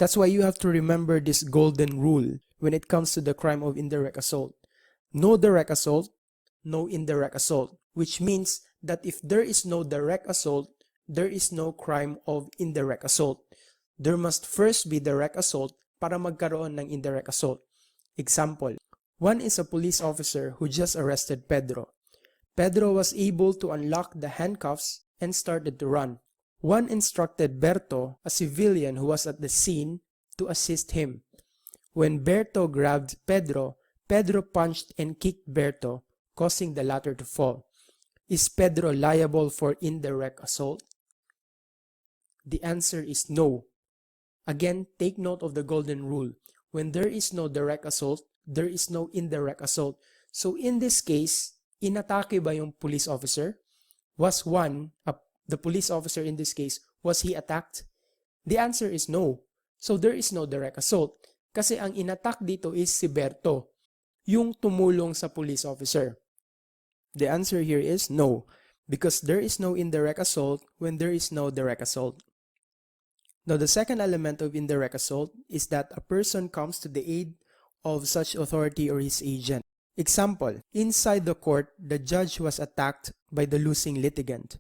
That's why you have to remember this golden rule when it comes to the crime of indirect assault. No direct assault, no indirect assault, which means that if there is no direct assault, there is no crime of indirect assault. There must first be direct assault para magkaroon ng indirect assault. Example, one is a police officer who just arrested Pedro. Pedro was able to unlock the handcuffs and started to run. One instructed Berto, a civilian who was at the scene, to assist him. When Berto grabbed Pedro, Pedro punched and kicked Berto, causing the latter to fall. Is Pedro liable for indirect assault? The answer is no. Again, take note of the golden rule. When there is no direct assault, there is no indirect assault. So in this case, inatake ba yung police officer? The police officer in this case, was he attacked? The answer is no. So there is no direct assault. Kasi ang inattack dito is si Berto, yung tumulong sa police officer. The answer here is no, because there is no indirect assault when there is no direct assault. Now, the second element of indirect assault is that a person comes to the aid of such authority or his agent. Example, inside the court, the judge was attacked by the losing litigant.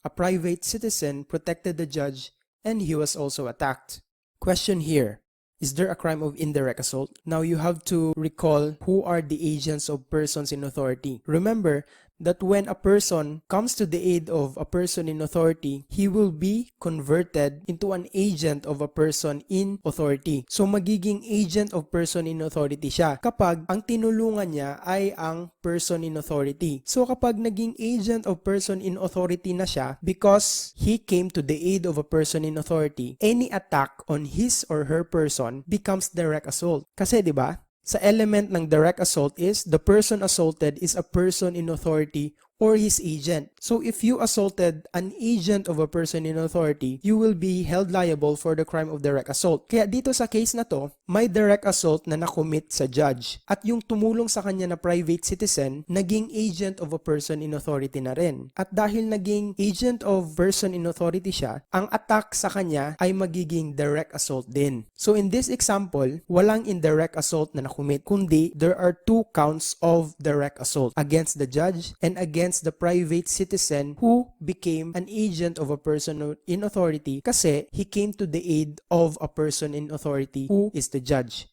A private citizen protected the judge and he was also attacked. Question here, is there a crime of indirect assault? Now you have to recall who are the agents of persons in authority. Remember that when a person comes to the aid of a person in authority, he will be converted into an agent of a person in authority. So magiging agent of person in authority siya kapag ang tinulungan niya ay ang person in authority. So kapag naging agent of person in authority na siya because he came to the aid of a person in authority, any attack on his or her person becomes direct assault. Kasi 'di ba? Sa element ng direct assault is the person assaulted is a person in authority or his agent. So if you assaulted an agent of a person in authority, you will be held liable for the crime of direct assault. Kaya dito sa case na to, may direct assault na nakomit sa judge. At yung tumulong sa kanya na private citizen, naging agent of a person in authority na rin. At dahil naging agent of person in authority siya, ang attack sa kanya ay magiging direct assault din. So in this example, walang indirect assault na nakomit, kundi there are two counts of direct assault against the judge and against the private citizen who became an agent of a person in authority kasi he came to the aid of a person in authority who is the judge.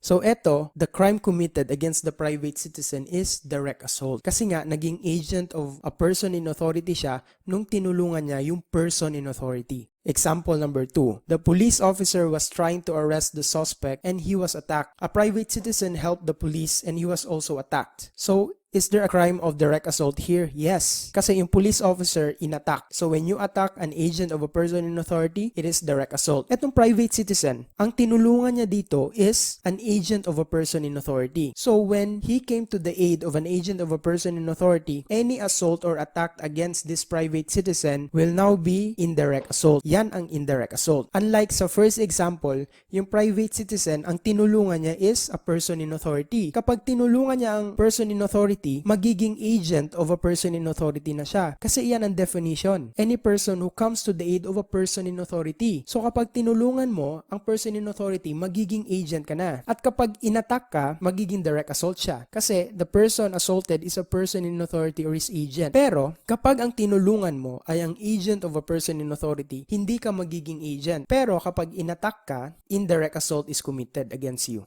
So eto, the crime committed against the private citizen is direct assault. Kasi nga, naging agent of a person in authority siya nung tinulungan niya yung person in authority. Example number 2. The police officer was trying to arrest the suspect and he was attacked. A private citizen helped the police and he was also attacked. So, is there a crime of direct assault here? Yes. Kasi yung police officer in-attack. So when you attack an agent of a person in authority, it is direct assault. Etong private citizen, ang tinulungan niya dito is an agent of a person in authority. So when he came to the aid of an agent of a person in authority, any assault or attack against this private citizen will now be indirect assault. Yan ang indirect assault. Unlike sa first example, yung private citizen, ang tinulungan niya is a person in authority. Kapag tinulungan niya ang person in authority, magiging agent of a person in authority na siya. Kasi iyan ang definition. Any person who comes to the aid of a person in authority. So kapag tinulungan mo ang person in authority, magiging agent ka na. At kapag inattack ka, magiging direct assault siya. Kasi the person assaulted is a person in authority or his agent. Pero kapag ang tinulungan mo ay ang agent of a person in authority, hindi ka magiging agent. Pero kapag inattack ka, indirect assault is committed against you.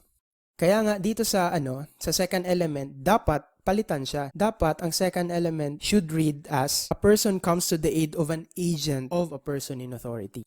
Kaya nga dito sa second element, dapat palitan siya. Dapat ang second element should read as a person comes to the aid of an agent of a person in authority.